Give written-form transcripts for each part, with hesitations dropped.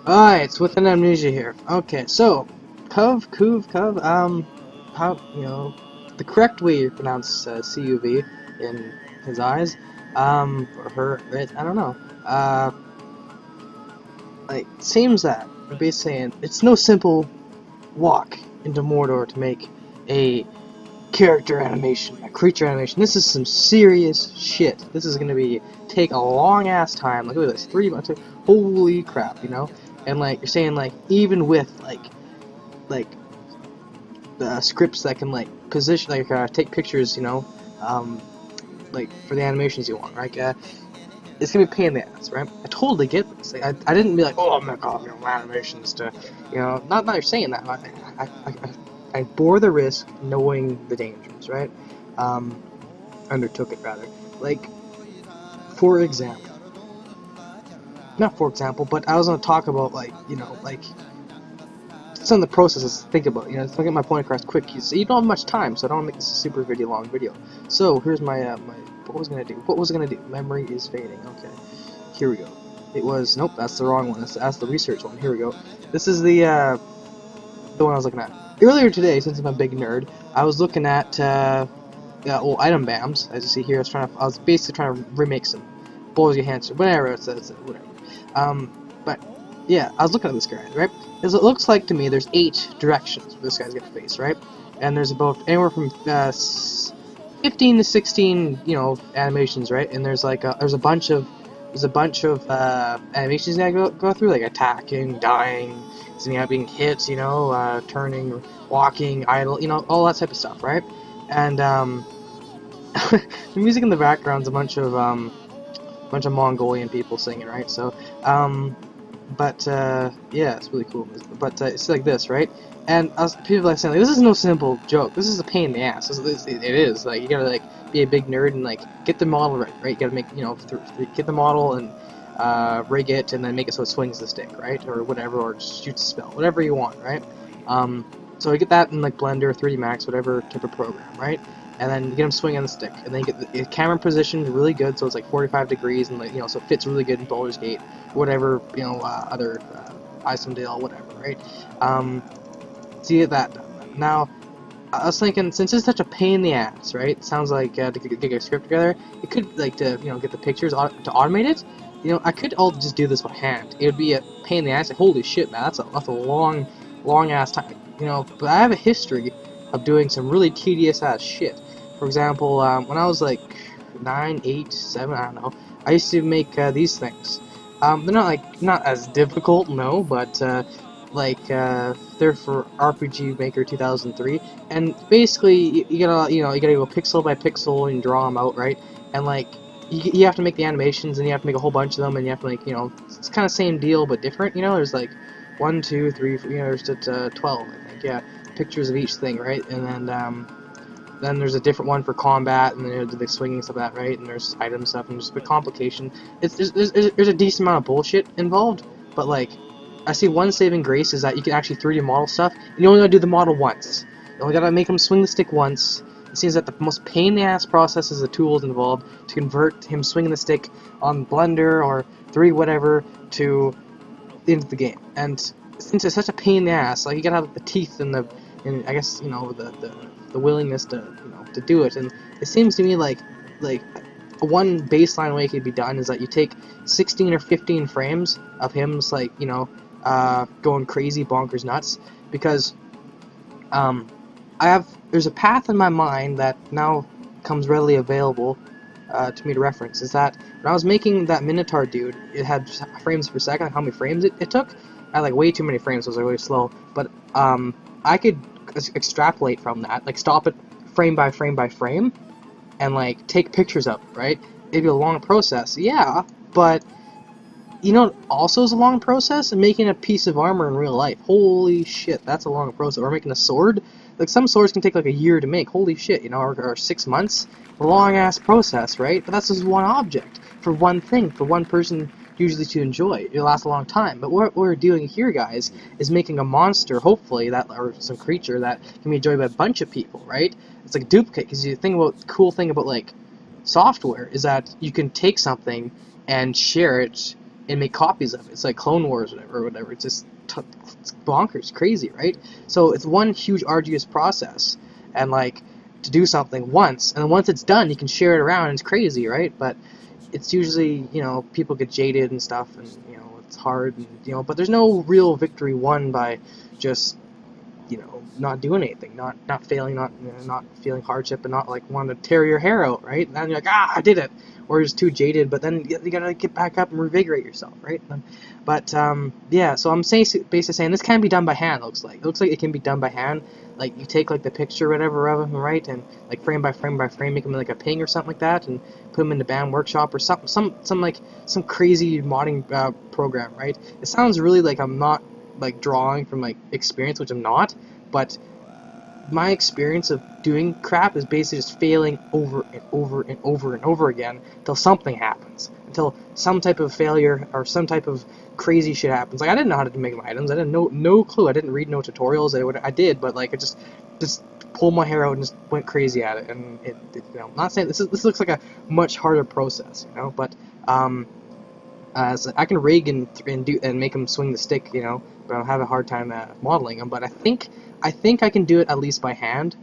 Alright, it's with an amnesia here. Okay, so, Cove, how, the correct way you pronounce C-U-V in his eyes, or her, right, I don't know. Seems that, we're basically saying, it's no simple walk into Mordor to make a character animation, a creature animation. This is some serious shit. This is gonna take a long ass time. Like, look at this, 3 months. Holy crap, And like you're saying, like even with like the scripts that can like position, take pictures, um, like for the animations you want, right? It's gonna be a pain in the ass, right? I totally get this. Like, I didn't be like, oh, I'm gonna copy animations to, not you're saying that. I bore the risk knowing the dangers, right? Um, Undertook it rather. Like, for example, not for example, but I was gonna talk about like some of the processes to think about. To get my point across quick. So you don't have much time, so I don't make this a super long video. So here's my what was I gonna do? What was I gonna do? Memory is fading. Okay, here we go. It was nope, that's the wrong one. That's the research one. Here we go. This is the one I was looking at earlier today. Since I'm a big nerd, I was looking at item bams. As you see here, I was basically trying to remake some Ballsy Hanson, whatever it says, whatever. But yeah, I was looking at this guy, right? As it looks like to me, there's 8 directions for this guy's gonna face, right? And there's about anywhere from 15 to 16, animations, right? And there's a bunch of animations that I go through, like attacking, dying, being hit, turning, walking, idle, all that type of stuff, right? And the music in the background's a bunch of Mongolian people singing, right? So, yeah, it's really cool. But it's like this, right? And people are saying, like, this is no simple joke. This is a pain in the ass. It is. Like, you gotta, like, be a big nerd and, like, get the model right? You gotta make, get the model and rig it and then make it so it swings the stick, right? Or whatever, or just shoots a spell. Whatever you want, right? So you get that in, like, Blender, 3D Max, whatever type of program, right? And then you get them swinging the stick, and then you get the camera position really good, so it's like 45 degrees, and so it fits really good in Baldur's Gate, whatever other Icewind whatever, right? So you get that done. Now, I was thinking, since it's such a pain in the ass, right? Sounds like to get a script together, it could to get the pictures to automate it. I could all just do this by hand. It would be a pain in the ass. Like, holy shit, man, that's a long ass time. But I have a history of doing some really tedious ass shit. For example, when I was like 9, 8, 7, I don't know, I used to make these things. They're not as difficult, no, but they're for RPG Maker 2003, and basically you gotta go pixel by pixel and draw them out, right? And like you have to make the animations, and you have to make a whole bunch of them, and you have to it's kind of same deal but different. There's like 1, 2, 3, 4, there's 12, I think, yeah, pictures of each thing, right? And then there's a different one for combat, and then the swinging stuff like that, right? And there's item stuff, and just the complication. There's a decent amount of bullshit involved, but like, I see one saving grace is that you can actually 3D model stuff, and you only gotta do the model once. You only gotta make him swing the stick once. It seems that the most pain in the ass process is the tools involved to convert him swinging the stick on Blender or 3 whatever to into the game. And since it's such a pain in the ass, like, you gotta have the teeth and I guess the willingness to do it. And it seems to me like one baseline way it could be done is that you take 16 or 15 frames of him just going crazy bonkers nuts, because there's a path in my mind that now comes readily available to me to reference. Is that when I was making that Minotaur dude, it had frames per second, like how many frames it took. I had like way too many frames, so it was really slow. But I could extrapolate from that, like stop it frame by frame by frame, and like take pictures of it, right? It'd be a long process, yeah, but also is a long process? Making a piece of armor in real life. Holy shit, that's a long process. Or making a sword. Like, some swords can take like a year to make. Holy shit, or 6 months. A long ass process, right? But that's just one object for one thing, for one person usually to enjoy. It lasts a long time. But what we're doing here, guys, is making a monster, hopefully, or some creature that can be enjoyed by a bunch of people, right? It's like a duplicate, because the cool thing about like software is that you can take something and share it and make copies of it. It's like Clone Wars or whatever. It's just it's bonkers, crazy, right? So it's one huge arduous process, and like to do something once, and then once it's done, you can share it around, and it's crazy, right? But it's usually, people get jaded and stuff, and it's hard, and but there's no real victory won by just not doing anything, not failing, not feeling hardship, and not like wanting to tear your hair out, right? And then you're like, I did it, or you're just too jaded. But then you gotta get back up and revigorate yourself, right? But yeah. So I'm basically saying this can be done by hand. It looks like it can be done by hand. Like you take like the picture, or whatever of them, right, and like frame by frame by frame, make them like a ping or something like that, and put them in the band workshop or some crazy modding program, right? It sounds really like I'm not like drawing from like experience, which I'm not, but my experience of doing crap is basically just failing over and over and over and over again until something happens, until some type of failure or some type of crazy shit happens. Like I didn't know how to make my items. I didn't know, no clue. I didn't read no tutorials. I did, but like I just pulled my hair out and just went crazy at it. And I'm not saying this looks like a much harder process, but so I can rig and make him swing the stick, but I'll have a hard time modeling him. But I think I can do it at least by hand,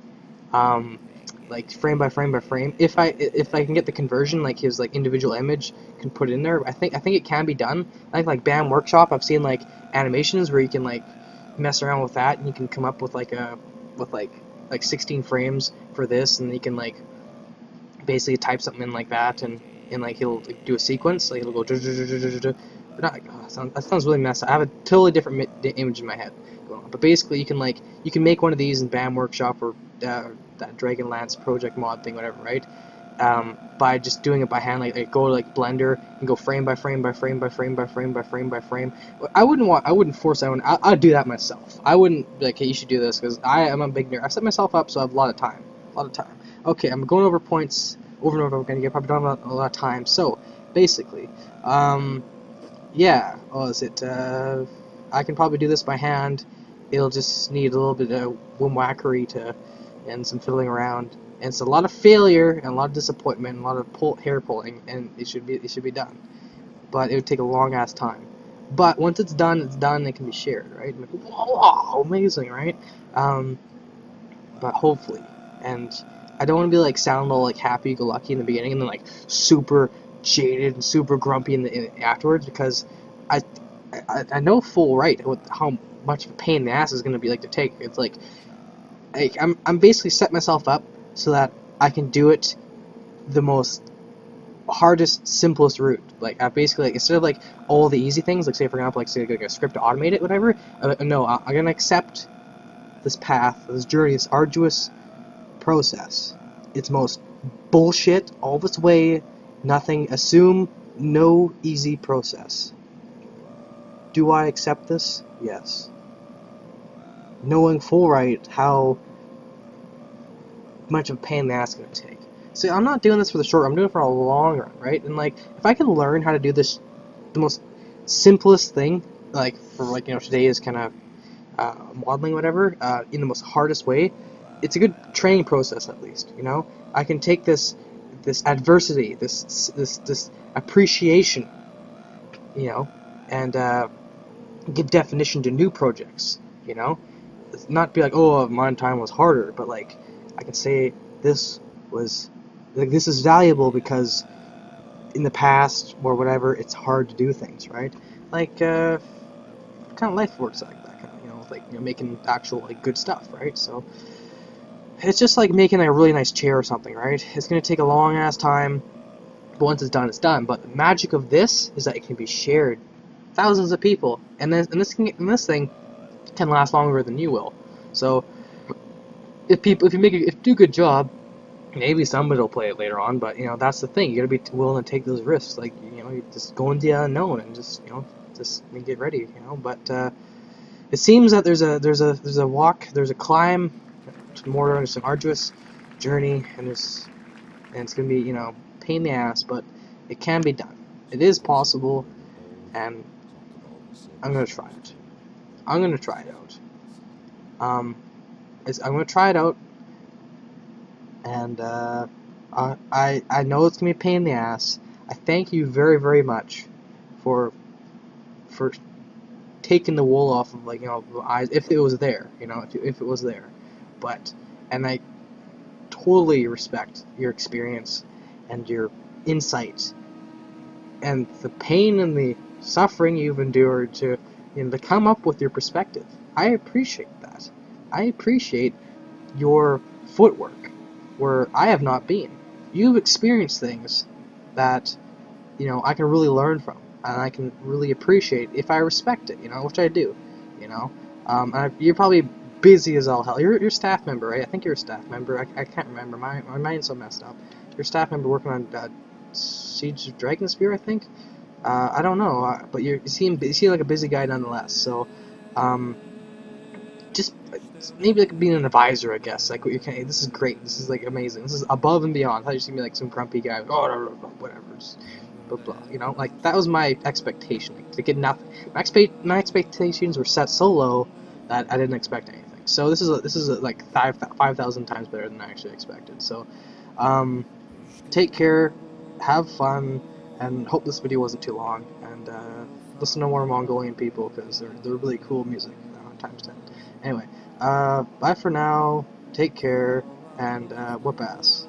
like frame by frame by frame. If I can get the conversion, like his like individual image, can put it in there. I think it can be done. Like BAM Workshop, I've seen like animations where you can like mess around with that, and you can come up with like 16 frames for this, and you can like basically type something in like that, and like he'll like, do a sequence, like he'll go but not that sounds really messed up. I have a totally different image in my head going on. But basically you can make one of these in BAM Workshop or that Dragonlance project mod thing, whatever, right? By just doing it by hand, like go to like Blender and go frame by frame by frame by frame by frame by frame by frame. I wouldn't force anyone. I'd do that myself. I wouldn't be like, hey, you should do this, because I am a big nerd. I set myself up so I have a lot of time. Okay, I'm going over points over and over again. You're probably talking about a lot of time. So basically, yeah. What is it? I can probably do this by hand. It'll just need a little bit of whackery and some fiddling around. And it's a lot of failure and a lot of disappointment, and a lot of hair pulling, and it should be done. But it would take a long ass time. But once it's done, it can be shared, right? Like, wow, amazing, right? But hopefully, and I don't want to be like sound all like happy-go-lucky in the beginning, and then like super jaded and super grumpy afterwards, because I know full right how much of a pain in the ass is going to be like to take. It's like I'm basically set myself up so that I can do it the most hardest, simplest route. Like I basically, like, instead of like all the easy things, like say for example, like say like a script to automate it, whatever. No, I'm gonna accept this path, this journey, this arduous process. It's most bullshit all this way. Nothing. Assume no easy process. Do I accept this? Yes. Knowing full right how much of a pain in the ass it's going to take. So I'm not doing this for the short run, I'm doing it for a long run, right? And like, if I can learn how to do this, the most simplest thing, like for like, today's kind of modeling, whatever, in the most hardest way, it's a good training process at least, I can take this adversity, this appreciation, and give definition to new projects, not be like, oh, my time was harder, but like I can say this is valuable because in the past or whatever, it's hard to do things, right? Like kind of life works like that, kind of, making actual like good stuff, right? So it's just like making a really nice chair or something, right? It's gonna take a long ass time, but once it's done, it's done. But the magic of this is that it can be shared thousands of people, and this thing can last longer than you will. So if you do a good job, maybe somebody will play it later on. But that's the thing. You gotta be willing to take those risks. Like you just go into the unknown and just get ready. But it seems that there's a walk, there's a climb to Mordor. There's an arduous journey, and it's gonna be pain in the ass, but it can be done. It is possible, and I'm gonna try it. I'm gonna try it out. I'm gonna try it out, and I know it's gonna be a pain in the ass. I thank you very, very much for for taking the wool off of, like, the eyes, if it was there, if it was there. But, and I totally respect your experience and your insight and the pain and the suffering you've endured to come up with your perspective. I appreciate that. I appreciate your footwork where I have not been. You've experienced things that I can really learn from, and I can really appreciate if I respect it, which I do, you know. You're probably busy as all hell. You're a staff member, right? I think you're a staff member. I can't remember. My mind's so messed up. You're a staff member working on Siege of Dragonspear, I think. I don't know, but you seem like a busy guy nonetheless. So, just maybe like being an advisor, I guess. Like, this is great. This is like amazing. This is above and beyond. I thought you see me like some grumpy guy. Oh, no, whatever. Just blah blah. Like that was my expectation. Like, to get nothing. My expectations were set so low that I didn't expect anything. So this is like 5,000 times better than I actually expected. So, take care, have fun, and hope this video wasn't too long. And listen to more Mongolian people because they're really cool music. Times 10. Anyway, bye for now. Take care, and whoop ass.